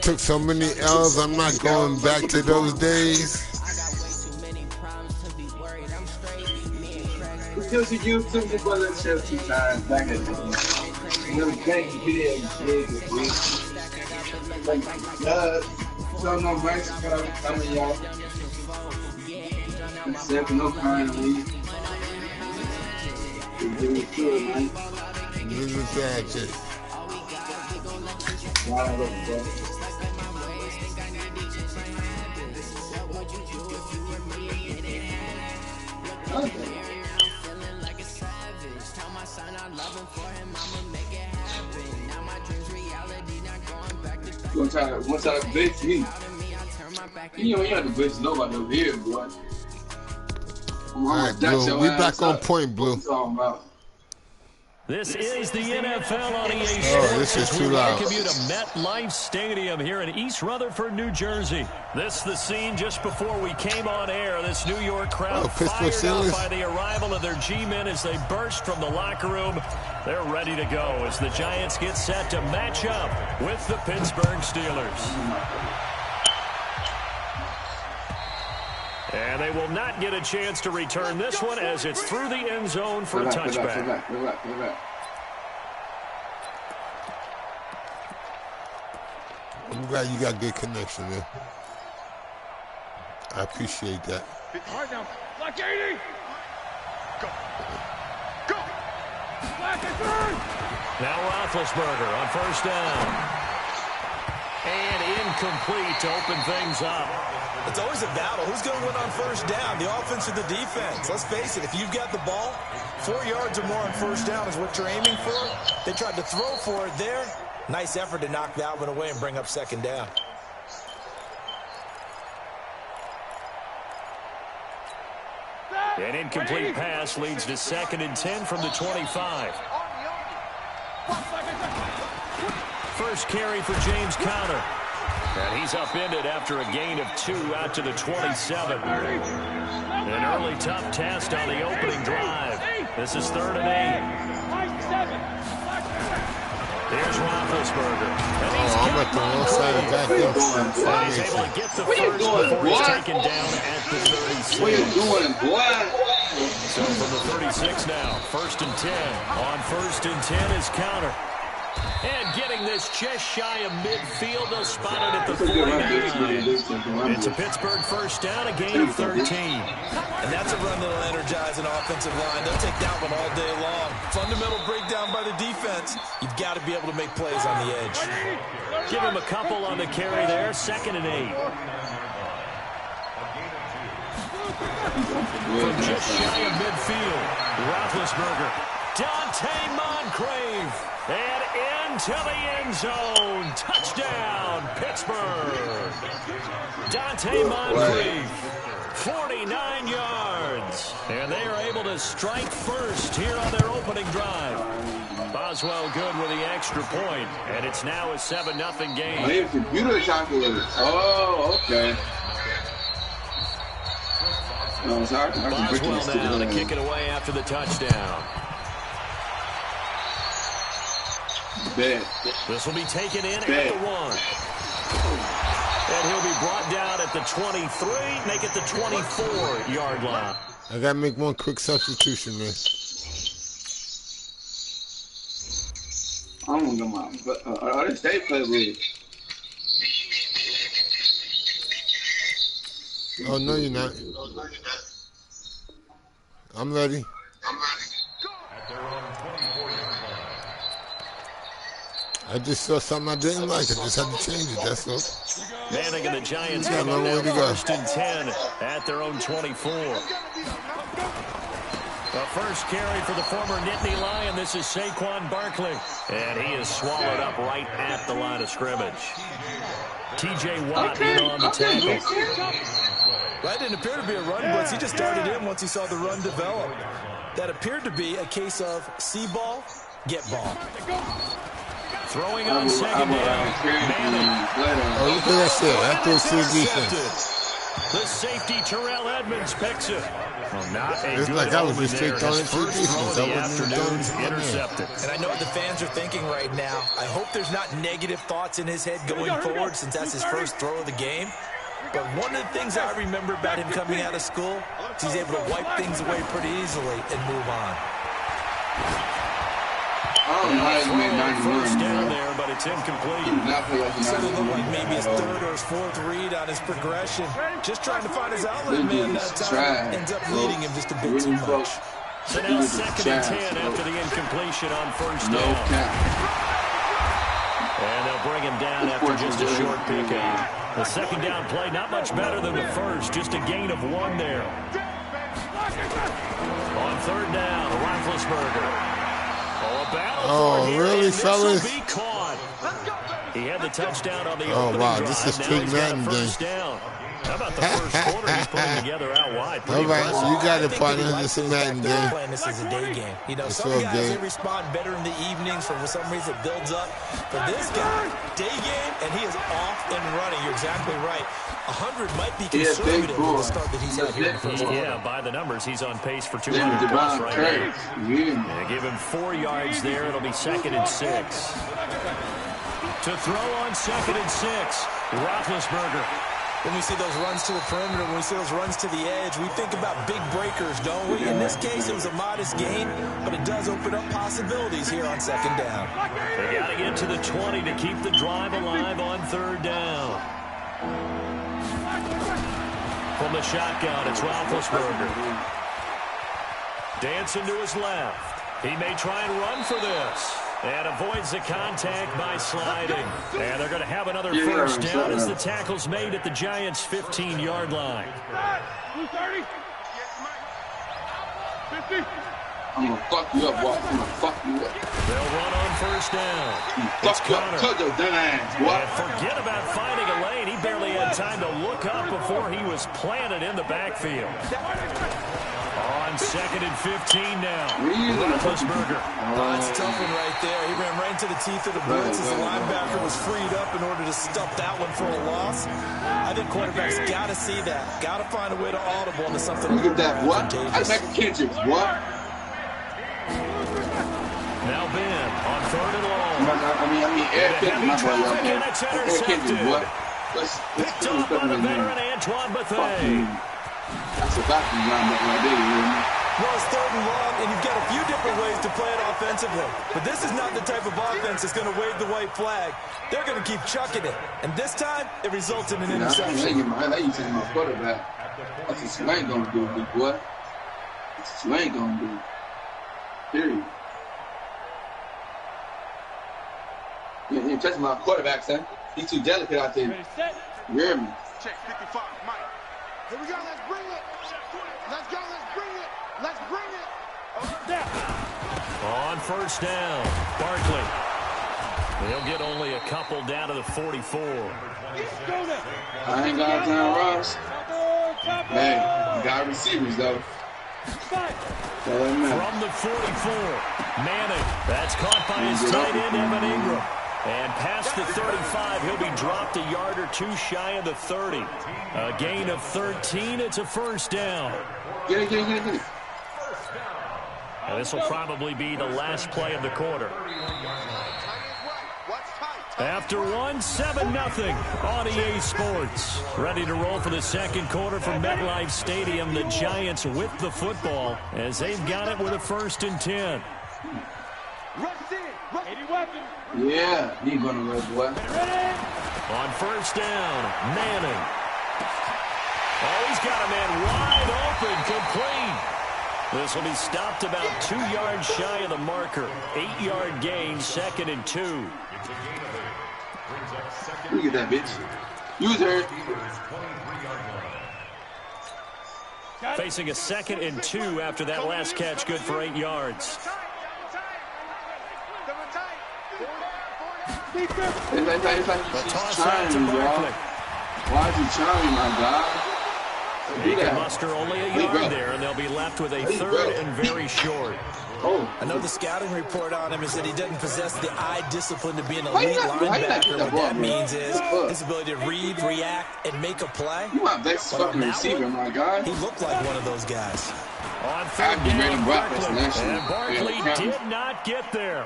Took so many L's, I'm not going back to those days. Because you used to the brother chef 2 times back at the thank you, so no Mexico coming y'all. Except no kind of leave. Give me to it, man. This is sad shit. Wide open, bro. One time bitch me. You don't have to bitch nobody over here, boy. Alright, Blue. We back on point, Blue. This is the NFL on EA Sports. Oh, this is too loud. We welcome you to MetLife Stadium here in East Rutherford, New Jersey. This is the scene just before we came on air. This New York crowd fired up by the arrival of their G-men as they burst from the locker room. They're ready to go as the Giants get set to match up with the Pittsburgh Steelers. And they will not get a chance to return this one as it's through the end zone for a touchback. I'm glad you got good connection there. I appreciate that. Hard now. Black 80. Go. Go. Black and turn. Now Roethlisberger on first down. And incomplete to open things up. It's always a battle. Who's going to win on first down, the offense or the defense? Let's face it, if you've got the ball, 4 yards or more on first down is what you're aiming for. They tried to throw for it there. Nice effort to knock that one away and bring up second down. An incomplete pass leads to 2nd and 10 from the 25. First carry for James Conner. And he's upended after a gain of 2 out to the 27. An early tough test on the opening drive. This is 3rd and 8. Here's Roethlisberger. And he's I'm at the wrong side of that. he's able to get the first before he's taken down at the 36. What are you doing, boy? So from the 36 now, 1st and 10. On 1st and 10 is Conner. And getting this just shy of midfield, they'll spot it at the 49. It's a Pittsburgh first down, a gain of 13. And that's a run that'll energize an offensive line. They'll take that one all day long. Fundamental breakdown by the defense. You've got to be able to make plays on the edge. Give him a couple on the carry there, 2nd and 8. From just shy of midfield, Roethlisberger. Dante Moncrief. And into the end zone. Touchdown, Pittsburgh. Dante Moncrief, 49 yards. And they are able to strike first here on their opening drive. Boswell good with the extra point. And it's now a 7-0 game. Oh, he has computer calculator. Oh, okay. No, sorry. Boswell now to kick it away after the touchdown. Bad. This will be taken in at the 1. And he'll be brought down at the 23, make it the 24-yard line. I got to make one quick substitution, man. I'm going to go my... this they play with. Oh, no, you're not. I'm ready. I just saw something I didn't like. I just had to change it, that's all. Manning and the Giants got come nowhere up to now go. 1st and 10 at their own 24. The first carry for the former Nittany Lion. This is Saquon Barkley. And he is swallowed up right at the line of scrimmage. T.J. Watt in on the tackle. That didn't appear to be a run blitz. He just darted in once he saw the run develop. That appeared to be a case of see ball, get ball. Throwing on 2nd down. Manning. Oh, look at that shit. That throws to the defense. The safety, Terrell Edmonds, picks it. Well, not a It's good like I was just there. straight on His it to first throw of defense. I the wasn't afternoon, done. intercepted. And I know what the fans are thinking right now. I hope there's not negative thoughts in his head going forward since that's his first throw of the game. But one of the things I remember about him coming out of school is he's able to wipe things away pretty easily and move on. I don't know how he made 91, First down bro. there, but it's incomplete. He did not play like So it looked like 91. maybe his third or his fourth read on his progression. Just trying to find his outlet, man, that time ends up leading him just a bit too much. So now second and 10 after the incompletion on first down. No cap. And they'll bring him down after just a short pickup. The second down play, not much better than the first, just a gain of 1 there. On third down, Roethlisberger. Oh, really, fellas? Be caught. He had the touchdown on the Oh, wow, drive. this is Now King he's got a Madden first day. down. How about the first quarter he's putting together out wide? All right, you got it, partner. This is Madden They're game. playing this as a day game. You know, It's some all guys, good. they respond better in the evenings. For some reason, it builds up. But this guy, day game, and he is off and running. You're exactly right. 100 might be Yeah, big conservative boy. with the start that he's had here in the first quarter. Yeah, by the numbers, he's on pace for Then 200 plus Devon right now. Curry. Yeah. They give him 4 yards there. It'll be second and 6. To throw on second and 6, Roethlisberger. When we see those runs to the perimeter, when we see those runs to the edge, we think about big breakers, don't we? In this case, it was a modest gain, but it does open up possibilities here on second down. They got to get to the 20 to keep the drive alive on third down. From the shotgun, it's Roethlisberger. Dancing to his left. He may try and run for this. And avoids the contact by sliding. And they're going to have another first down as the tackle's made at the Giants' 15-yard line. 230. 50. I'm going to fuck you up, boy. I'm going to fuck you up. They'll run on first down. It's Fuck you up. Connor. Cut your dumb ass, boy. And forget about finding a lane. He barely had time to look up before he was planted in the backfield. On second and 15 now. Roethlisberger. That's a tough one right there. He ran right into the teeth of the blitz as the linebacker was freed up in order to stuff that one for a loss. I think quarterbacks got to see that. Got to find a way to audible into something. Look at that, boy. I like Kendricks, boy. Now Ben on third and long. I mean, Eric Kendricks, my boy, y'all. And it's Eric Kendricks, boy. Picked off by the veteran Antoine Bethea. That's a vacuum linebacker right there, you hear me? Well, it's third and long, and you've got a few different ways to play it offensively. But this is not the type of offense that's going to wave the white flag. They're going to keep chucking it. And this time, it results in an interception. I ain't taking my quarterback. That's what you ain't going to do, big boy. That's what you ain't going to do. Period. You ain't touching my quarterback, son. He's too delicate out there. You hear me? Check 55, Mike. Here we go, let's bring it. Let's go, let's bring it. Let's bring it. On first down, Barkley. They'll get only a couple down to the 44. I ain't got time, Ross. Hey, you got receivers, though. From the 44, Manning. That's caught by his tight end, Evan Ingram. And past the 35, he'll be dropped a yard or two shy of the 30. A gain of 13. It's a first down. Get it. And this will probably be the last play of the quarter. After one, 7-0 on EA Sports. Ready to roll for the second quarter from MetLife Stadium. The Giants with the football as they've got it with a 1st and 10. Yeah, he's going to rush, boy. On first down, Manning. Oh, he's got a man wide open, complete. This will be stopped about 2 yards shy of the marker. 8-yard gain, 2nd and 2. Look at that, bitch. Use her. Facing a 2nd and 2 after that last catch, good for 8 yards. It's like The he's toss out to trying, Barkley. y'all. Why is he trying, my God? They can muster only a yard there, and they'll be left with a third and very short. I know the scouting report on him is that he doesn't possess the eye discipline to be an elite linebacker. What that means is his ability to read, react, and make a play. You my best fucking receiver, my guy. He looked like one of those guys. On third down, Barkley did not get there.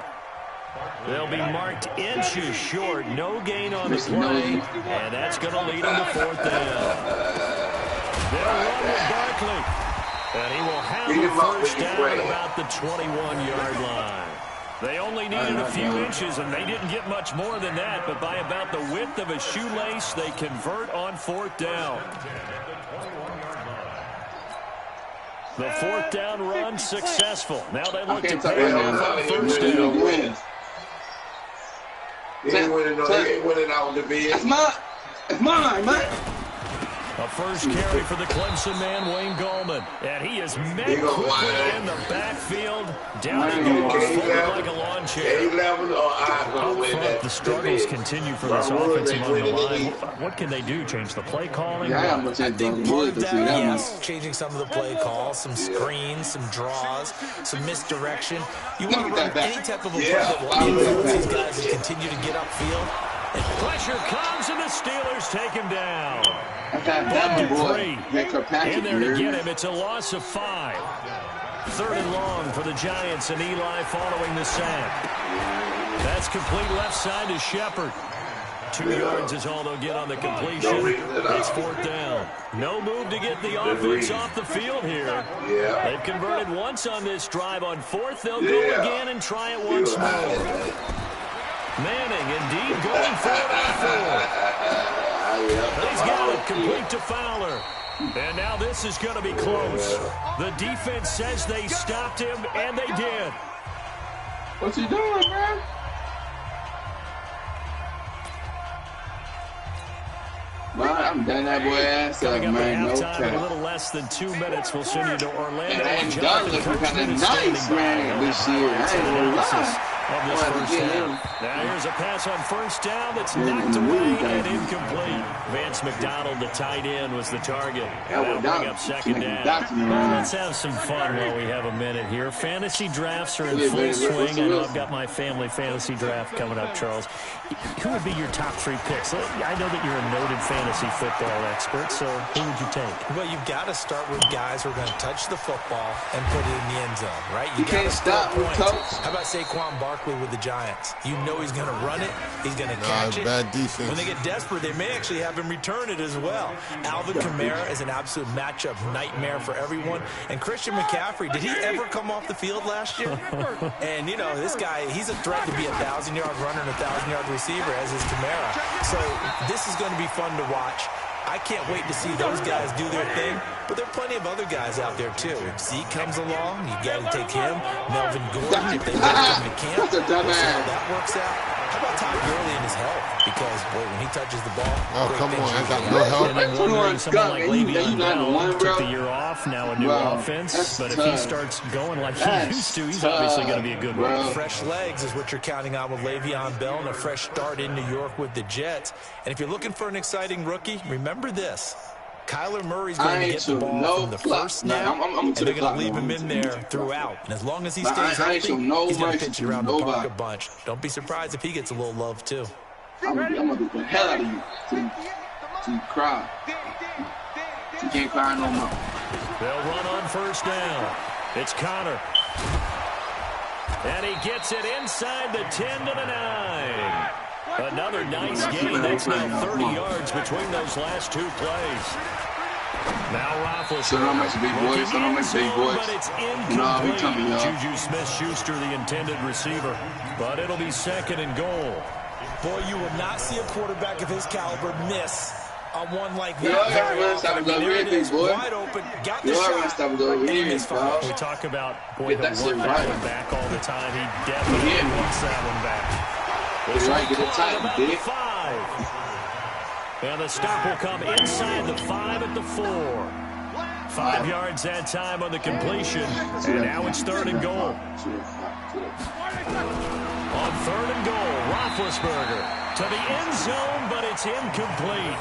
They'll be marked inches short. No gain on the play, and that's going to lead them to fourth down. They'll run with Barkley. And he will have the first down at about the 21-yard line. They only needed a few inches, and they didn't get much more than that. But by about the width of a shoelace, they convert on fourth down. The fourth down run successful. Now they look to pay off on first down. He ain't winning out the bid. It's mine, man. A first carry for the Clemson man, Wayne Gallman. And he is met quickly in the backfield. Down he goes, folded like a lawn chair. Up front, the struggles continue for this offense among the line. What can they do? Change the play calling? I think part of that, yes, changing some of the play calls, some screens, some draws, some misdirection. You want to run any type of a play that will influence these guys and continue to get upfield. And pressure comes, and the Steelers take him down. That boy, in there to get him. It's a loss of 5. Third and long for the Giants, and Eli following the sack. That's complete left side to Shepard. 2 yards is all they'll get on the completion. It's fourth down. No move to get the offense off the field here. They've converted once on this drive. On fourth, they'll go again and try it once more. Manning indeed going for it on fourth. He's got it complete to Fowler. And now this is going to be close. The defense says they stopped him, and they did. What's he doing, man? Well, I'm done that boy ass up, man. No cap. In a little less than 2 minutes, we'll send you to Orlando. And done looking kind of nice, man, this year. I ain't gonna lie. Of this first down. Now here's a pass on first down that's knocked away and incomplete. Vance McDonald, the tight end, was the target. That'll bring up second down. Well, let's have some fun while we have a minute here. Fantasy drafts are in full swing. I know I've got my family fantasy draft coming up, Charles. Who would be your top 3 picks? I know that you're a noted fantasy football expert, so who would you take? Well, you've got to start with guys who are going to touch the football and put it in the end zone, right? You can't stop with Coach. How about Saquon Barkley with the Giants? You know he's going to run it. He's going to catch it. Bad defense. When they get desperate, they may actually have him return it as well. Alvin Kamara is an absolute matchup nightmare for everyone. And Christian McCaffrey, did he ever come off the field last year? And, you know, this guy, he's a threat to be a 1,000-yard runner and a 1,000-yard receiver, as is Kamara. So this is going to be fun to watch. I can't wait to see those guys do their thing, but there are plenty of other guys out there, too. If Zeke comes along, you got to take him. Melvin Gordon, if they both come to camp, we'll see how that works out. How about Todd Gurley and his health? Because, boy, when he touches the ball, come on, I got no help. And then wondering, someone like Le'Veon Bell took the year off, now a new offense. But if he starts going like he used to, he's obviously going to be a good one. Fresh legs is what you're counting on with Le'Veon Bell and a fresh start in New York with the Jets. And if you're looking for an exciting rookie, remember this. Kyler Murray's going to get the ball from the first snap, and they're going to leave him in there throughout. And as long as he stays healthy, he's going to pitch you around the park a bunch. Don't be surprised if he gets a little love, too. I'm going to beat the hell out of you till you cry. You can't cry no more. They'll run on first down. It's Connor. And he gets it inside the 10 to the 9. Another nice gain. That's now 30 yards between those last 2 plays. Now Roethlisberger. But it's incomplete. Juju Smith-Schuster, the intended receiver. But it'll be second and goal. Boy, you will not see a quarterback of his caliber miss on one like that very often. There it is, wide open, got the shot, and he missed foul. We talk about, boy, he'll want that one back all the time. He definitely wants that one back. It's right, get it tight, about 5. And the stop will come inside the 5 at the 4. 5 yards that time on the completion. And now it's third and goal. On third and goal, Roethlisberger to the end zone, but it's incomplete.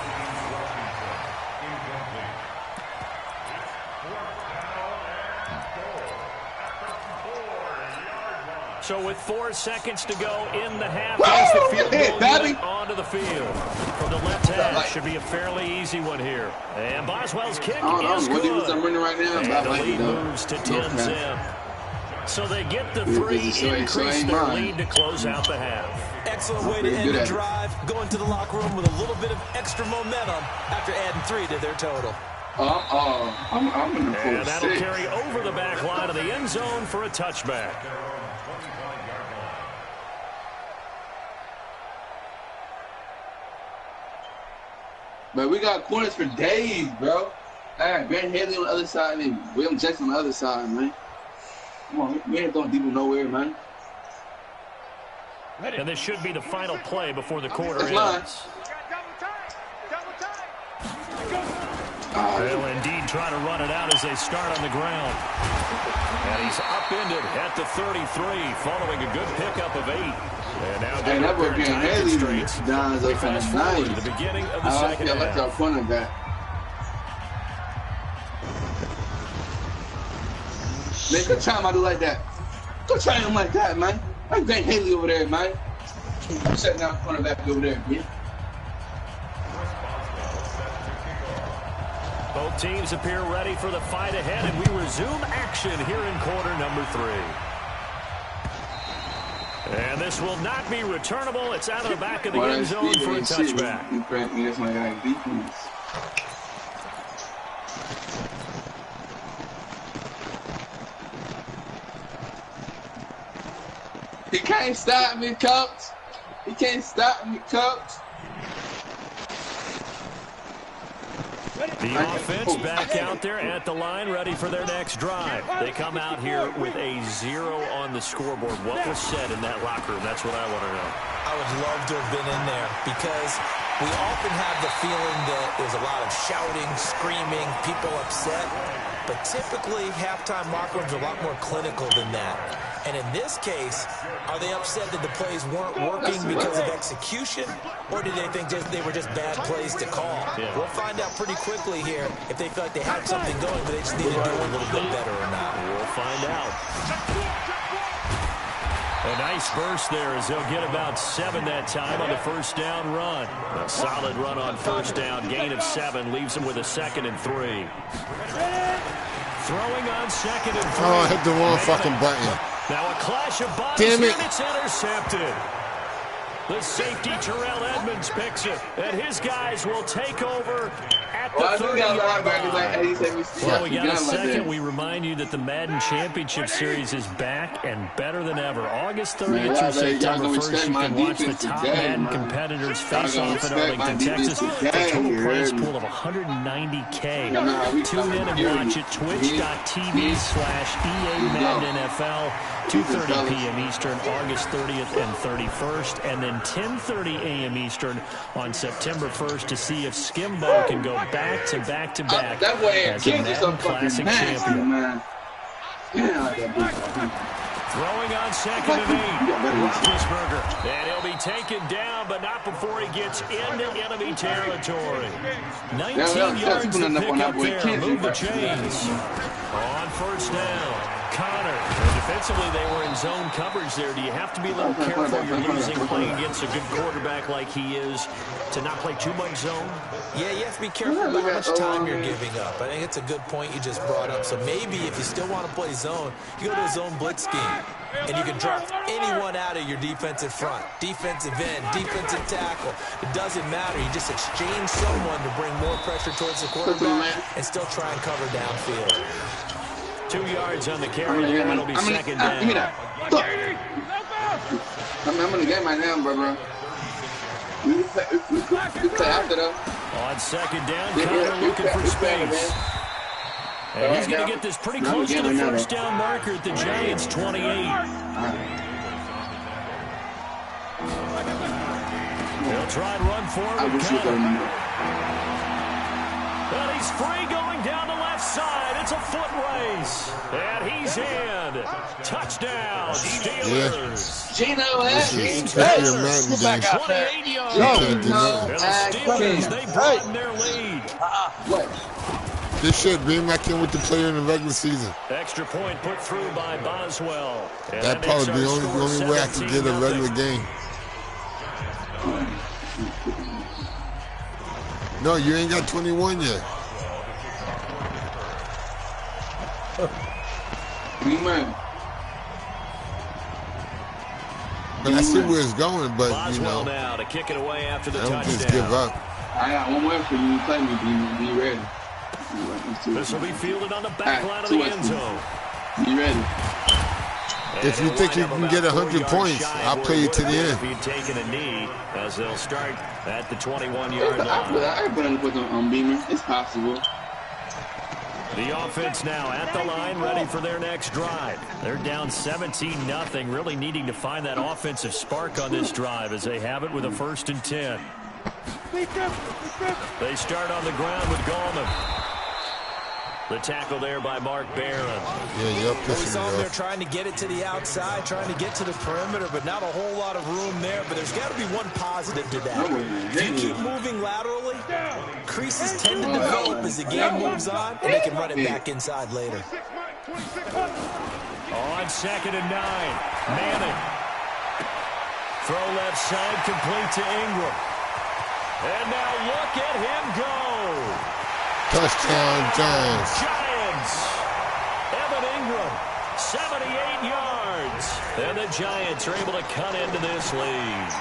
So with 4 seconds to go in the half, here's the field goal unit onto the field. From the left half, should be a fairly easy one here. And Boswell's kick is good. Right now, and the lead moves to 10-zip. So they get the 3, increase their lead to close out the half. Excellent way to end the drive, going to the locker room with a little bit of extra momentum after adding 3 to their total. I'm in the and that'll carry over the back line of the end zone for a touchback. But we got corners for days, bro. Hey, Brandon Haley on the other side and William Jackson on the other side, man. Come on, we ain't throwing deep nowhere, man. And this should be the final play before the quarter ends. They'll indeed try to run it out as they start on the ground. And he's upended at the 33, following a good pickup of 8. And now hey, that boy getting Haley down we fast forward to the beginning of the second half. I like our cornerback. Man, go try him out like that. Go try him like that, man. I'm Grant Haley over there, man. I'm setting down cornerback over there, man. Both teams appear ready for the fight ahead, and we resume action here in quarter number 3. And this will not be returnable. It's out of the back of the end zone for a touchback. That's my guy defense. He can't stop me, coach. He can't stop me, coach. The offense back out there at the line, ready for their next drive. They come out here with a 0 on the scoreboard. What was said in that locker room? That's what I want to know. I would love to have been in there because we often have the feeling that there's a lot of shouting, screaming, people upset. But typically, halftime locker rooms are a lot more clinical than that. And in this case, are they upset that the plays weren't working because of execution? Or do they think they were just bad plays to call? Yeah. We'll find out pretty quickly here if they feel like they had something going, but they just need to do a little bit better or not. We'll find out. A nice burst there as they'll get about 7 that time on the first down run. A solid run on first down. Gain of 7 leaves them with a 2nd and 3. Throwing on 2nd and 3. Oh, I hit the wrong fucking button. Now a clash of bodies. Damn it. And it's intercepted. The safety, Terrell Edmonds, picks it. And his guys will take over at the 30-yard line. Well, we got a second. We remind you that the Madden Championship Series is back and better than ever. August 30th through September 1st, you can watch the top Madden competitors face off in Arlington, Texas for a total prize pool of $190K. Tune in and watch it. Twitch.tv/EA Madden NFL. 2:30 p.m. Eastern, August 30th and 31st, and then 10:30 a.m. Eastern on September 1st to see if Skimbo can go back-to-back-to-back as a Madden Classic champion. Throwing on 2nd and 8, Roethlisberger. And he'll be taken down, but not before he gets into enemy territory. 19 yards to pick up there. Move the chains. On first down, Connor. And defensively, they were in zone coverage there. Do you have to be a little careful you're using playing against a good quarterback like he is to not play too much zone? Yeah, you have to be careful about how much time you're giving up. I think it's a good point you just brought up. So maybe if you still want to play zone, you go to a zone blitz scheme. And you can draft anyone out of your defensive front. Defensive end, defensive tackle. It doesn't matter. You just exchange someone to bring more pressure towards the quarterback and still try and cover downfield. 2 yards on the carry there. That'll be 2nd down. Give me that. I'm in the game right now, bro. We play after though. On 2nd down, Connor looking for space. And he's going to get this pretty close to the first down marker at the Giants' 28. They'll try and run forward with Connor. But he's free going down the left side. It's a foot race. And he's in. Touchdown, Steelers. Gino, Go back out 28 yards. And the Steelers, they broaden their lead. What? They should bring back in with the player in the regular season. Extra point put through by Boswell. That'd probably be the only way I could get a regular game. No, you ain't got 21 yet. But I see where it's going, but you know, now to kick it away after the I don't touchdown. just give up. I got one more for you to play me. Be ready. This will be fielded on the back line of the end zone. Be ready. If you think you can get 100 points, I'll play you to the end. Be taking a knee as they'll start at the 21-yard line. I put on Beamer. It's possible. The offense now at the line, ready for their next drive. They're down 17-0, really needing to find that offensive spark on this drive as they have it with a 1st and 10. They start on the ground with Gallman. The tackle there by Mark Barron. Yeah, yep. We saw him there trying to get it to the outside, trying to get to the perimeter, but not a whole lot of room there. But there's got to be one positive to that. If you keep moving laterally, creases tend to develop as the game moves on, and they can run it back inside later. On 2nd and 9, Manning. Throw left side, complete to Ingram. And now look at him go. Touchdown, Giants. Evan Ingram, 78 yards. And the Giants are able to cut into this lead.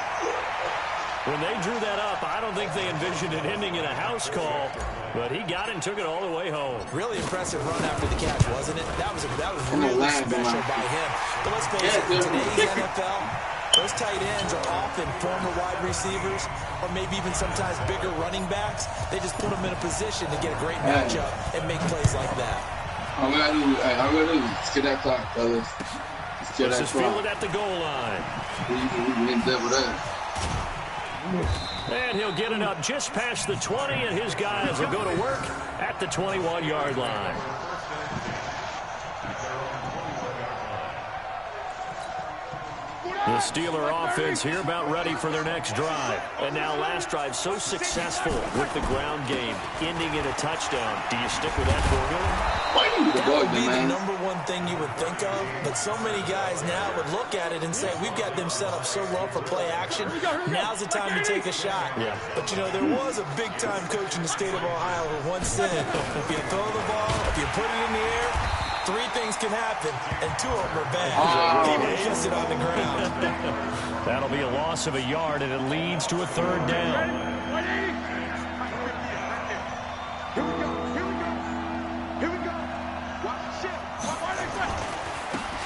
When they drew that up, I don't think they envisioned it ending in a house call, but he got it and took it all the way home. Really impressive run after the catch, wasn't it? That was really special by him. But let's face it, in today's NFL, those tight ends are often former wide receivers or maybe even sometimes bigger running backs. They just put them in a position to get a great matchup and make plays like that. All we gotta do is get that clock, fellas. Let's just feel it at the goal line. We can double that. And he'll get it up just past the 20, and his guys will go to work at the 21-yard line. The Steeler offense here about ready for their next drive. And now last drive so successful with the ground game, ending in a touchdown. Do you stick with that formula? That would be the number one thing you would think of, but so many guys now would look at it and say, we've got them set up so well for play action. Now's the time to take a shot. Yeah. But, you know, there was a big-time coach in the state of Ohio who once said, if you throw the ball, if you put it in the air, 3 things can happen, and 2 of them are bad. He may just sit on the ground. That'll be a loss of a yard, and it leads to a 3rd down.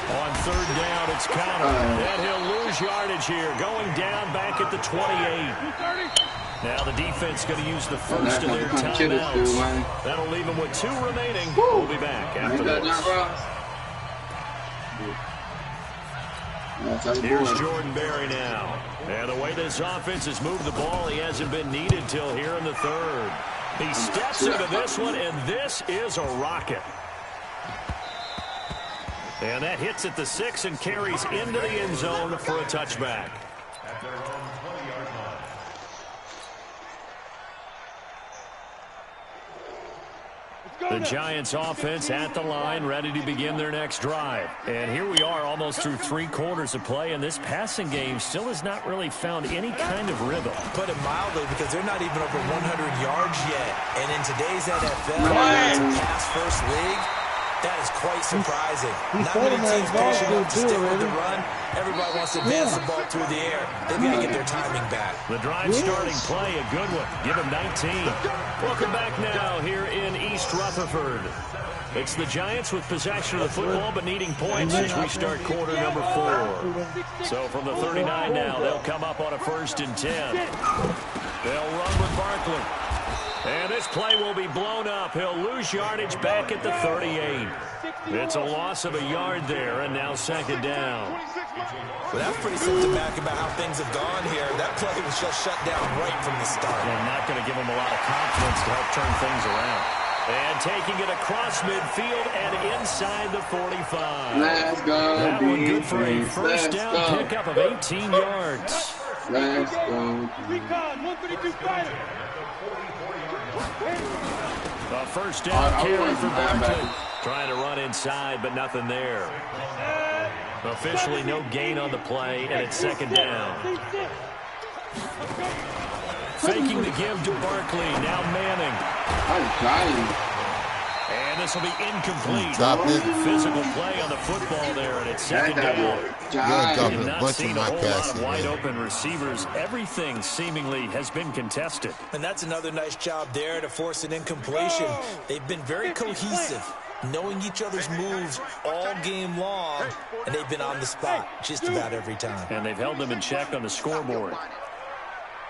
On 3rd down, it's Connor. And he'll lose yardage here, going down back at the 28. Now the defense going to use the first of their timeouts. That'll leave them with 2 remaining. We'll be back after this. Here's Jordan Berry now. And the way this offense has moved the ball, he hasn't been needed till here in the 3rd. He steps into this one, and this is a rocket. And that hits at the 6 and carries into the end zone for a touchback. The Giants offense at the line, ready to begin their next drive. And here we are almost through 3 quarters of play, and this passing game still has not really found any kind of rhythm. Put it mildly, because they're not even over 100 yards yet. And in today's NFL, it's a pass-first league. That is quite surprising. Not many teams patient enough to stick with the run. Everybody wants to advance the ball through the air. They've got to get their timing back. The drive starting play, a good one. Give him 19. Welcome back now here in East Rutherford. It's the Giants with possession of the football but needing points as we start quarter number 4. So from the 39 now, they'll come up on a 1st and 10. They'll run with Barkley. And this play will be blown up. He'll lose yardage back at the 38. It's a loss of a yard there, and now 2nd down. Well, that's pretty symptomatic about how things have gone here. That play was just shut down right from the start. And not going to give him a lot of confidence to help turn things around. And taking it across midfield and inside the 45. Let's go. That one good for a first down pickup of 18 yards. Let's go. A first down carry for Barkley. Trying to run inside, but nothing there. Officially no gain on the play, and it's second down. Faking the give to Barkley. Now Manning. And this will be incomplete. Physical play on the football there, and it's second down. You've not seen a whole lot of wide open receivers. Everything seemingly has been contested. And that's another nice job there to force an incompletion. They've been very cohesive, knowing each other's moves all game long, and they've been on the spot just about every time. And they've held them in check on the scoreboard.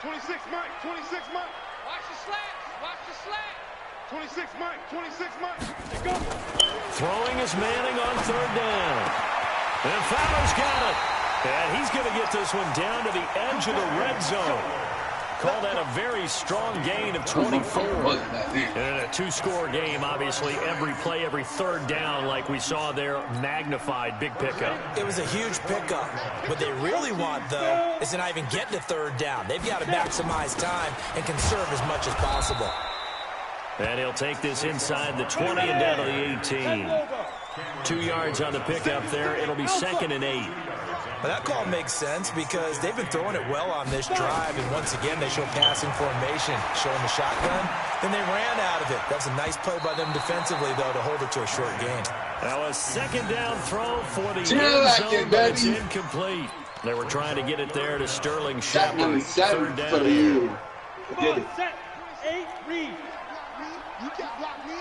26 Mike, 26 Mike. Watch the slats, watch the slats. 26 Mike, 26 Mike. There go. Throwing is Manning on third down. And Fowler's got it. And he's going to get this one down to the edge of the red zone. Call that a very strong gain of 24. And a two-score game, obviously, every play, every third down, like we saw there, magnified, big pickup. It was a huge pickup. What they really want, though, is to not even get to third down. They've got to maximize time and conserve as much as possible. And he'll take this inside the 20 and down to the 18. 2 yards on the pickup there. It'll be 2nd and 8. Well, that call makes sense because they've been throwing it well on this drive, and once again, they show passing formation, showing the shotgun. Then they ran out of it. That was a nice play by them defensively, though, to hold it to a short gain. Now a second down throw for the end zone, but it's incomplete. They were trying to get it there to Sterling Shepard. Third down here. Set, 8, read. You can't block me.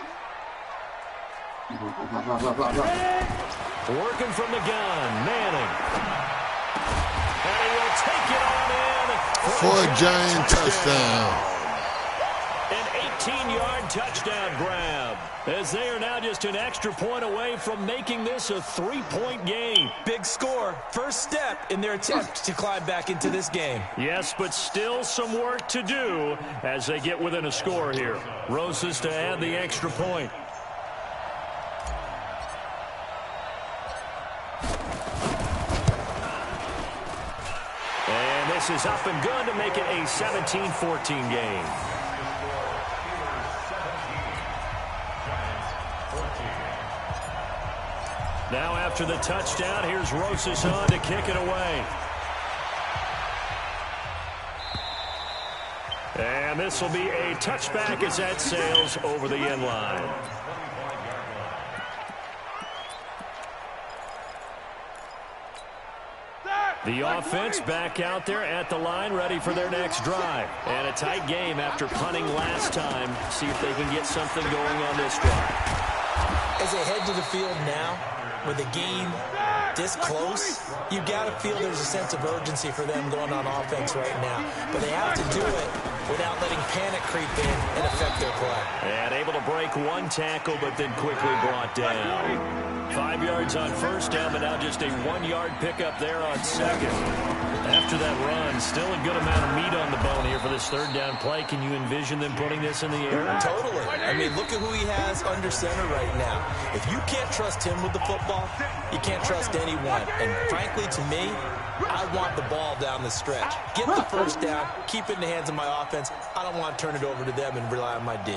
Working from the gun, Manning. And he will take it on in for a giant touchdown. An 18-yard touchdown grab, as they are now just an extra point away from making this a 3-point game. Big score, first step in their attempt to climb back into this game. Yes, but still some work to do as they get within a score here. Rosas to add the extra point. And this is up and good to make it a 17-14 game. Now after the touchdown, here's Rosas on to kick it away. And this will be a touchback as that sails over the end line. The offense back out there at the line, ready for their next drive. And a tight game after punting last time. See if they can get something going on this drive. As they head to the field now, with the game this close, you got to feel there's a sense of urgency for them going on offense right now. But they have to do it without letting panic creep in and affect their play. And able to break one tackle, but then quickly brought down. 5 yards on first down, but now just a 1-yard pickup there on second. After that run, still a good amount of meat on the bone here for this third down play. Can you envision them putting this in the air? Totally. I mean, look at who he has under center right now. If you can't trust him with the football, you can't trust anyone. And frankly, to me, I want the ball down the stretch. Get the first down, keep it in the hands of my offense. I don't want to turn it over to them and rely on my D.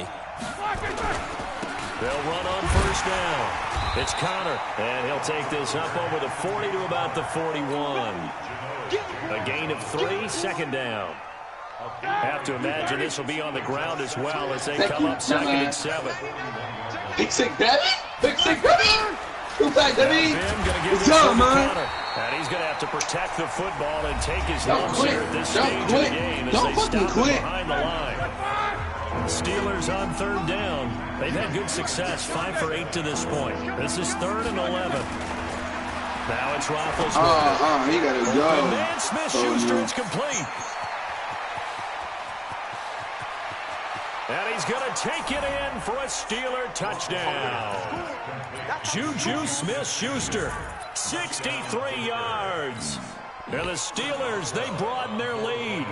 They'll run on first down. It's Connor, and he'll take this up over the 40 to about the 41. A gain of 3, second down. Have to imagine this will be on the ground as well as they come up 2nd and 7. Big sick, Debbie. Big sick, Debbie. Who's that, Debbie? What's up, man? And he's going to have to protect the football and take his lumps here at this stage of the game as they stop him behind the line. Steelers on third down. They've had good success, 5 for 8 to this point. This is 3rd and 11. Now it's Roethlisberger. He got to go. And then Smith-Schuster is complete. And he's going to take it in for a Steeler touchdown. Juju Smith-Schuster, 63 yards. And the Steelers, they broaden their lead.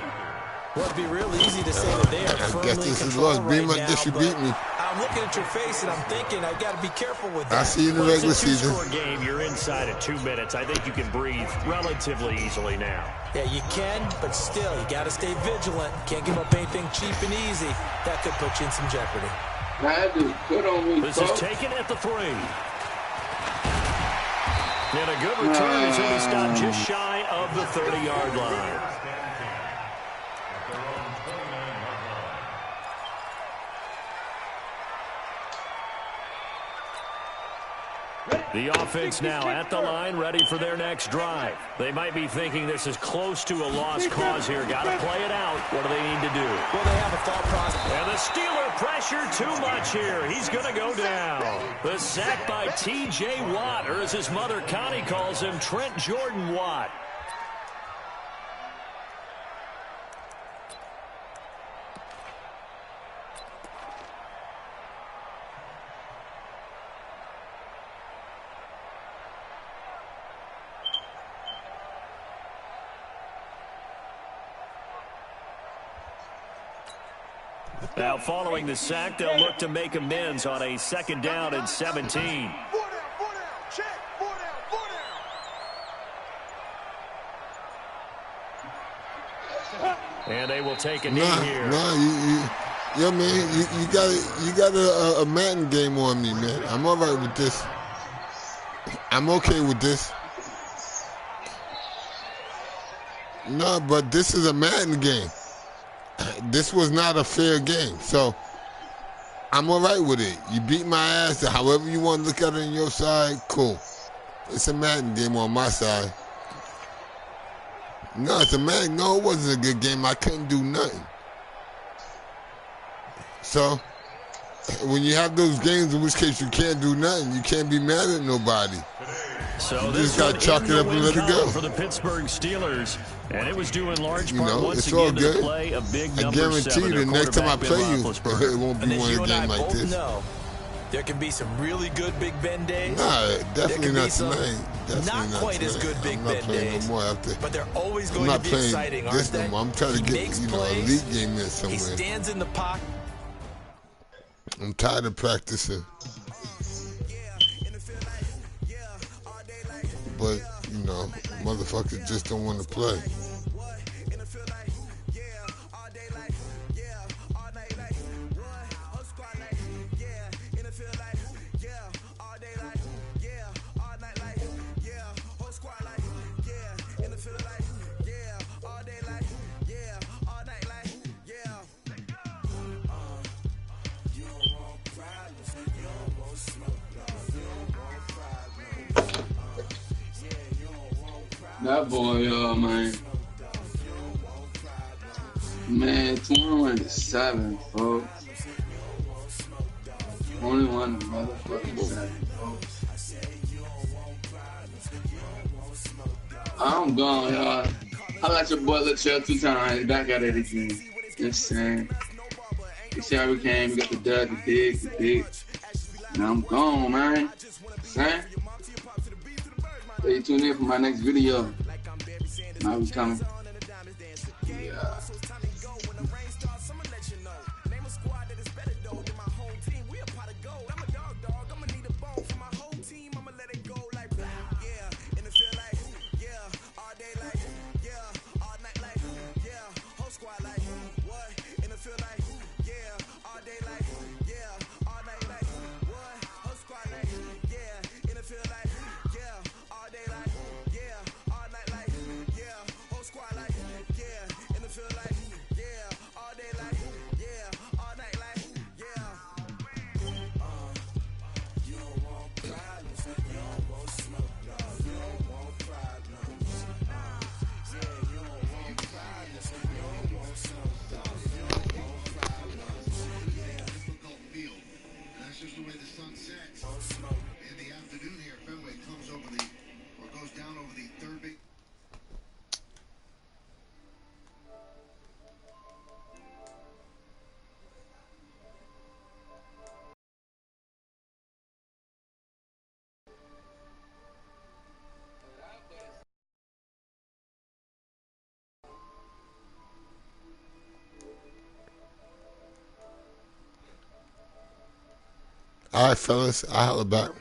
Well, it'd be real easy to say that they are firmly in control right now, but I'm looking at your face and I'm thinking I've got to be careful with that. I see you in the regular season. It's a 2-score game. You're inside at 2 minutes. I think you can breathe relatively easily now. Yeah, you can, but still, you got to stay vigilant. Can't give up anything cheap and easy. That could put you in some jeopardy. had to put on me. This is taken at the 3. And a good return. He's going to be stopped just shy of the 30-yard line. The offense now at the line, ready for their next drive. They might be thinking this is close to a lost cause here. Got to play it out. What do they need to do? Well, they have a thought process. And the Steeler pressure too much here. He's going to go down. The sack by T.J. Watt, or as his mother Connie calls him, Trent Jordan Watt. Now, following the sack, they'll look to make amends on a 2nd down and 17. And they will take a knee here. Yeah, man, you got a Madden game on me, man. I'm all right with this. I'm okay with this. No, but this is a Madden game. This was not a fair game, so I'm all right with it. You beat my ass, however you want to look at it on your side, cool. It's a Madden game on my side. No, it's a Madden. No, it wasn't a good game. I couldn't do nothing. So, when you have those games in which case you can't do nothing, you can't be mad at nobody. So you this just got to chalk it up and let it go. For the Pittsburgh Steelers, and it was due in large part once again all good. To play a big I guarantee you the next time I play you, it won't be one game like this. There can be some really good Big Ben days. Nah, definitely not tonight. Not quite as good Big Ben days. No more after. But they're always going to be exciting, aren't they? I'm trying to get a league game in somewhere. He stands in the pocket. I'm tired of practicing. But, motherfuckers just don't want to play. That boy, man. Man, 21-7, folks. Only one motherfucking 7, folks. I'm gone, y'all. I let your boy let you 2 times. Back at it again. Just saying. You see how we came. We got the dud, the dig. Now I'm gone, man. Saying. Stay tuned in for my next video. Now we coming. Yeah. All right, fellas, I'll holler back.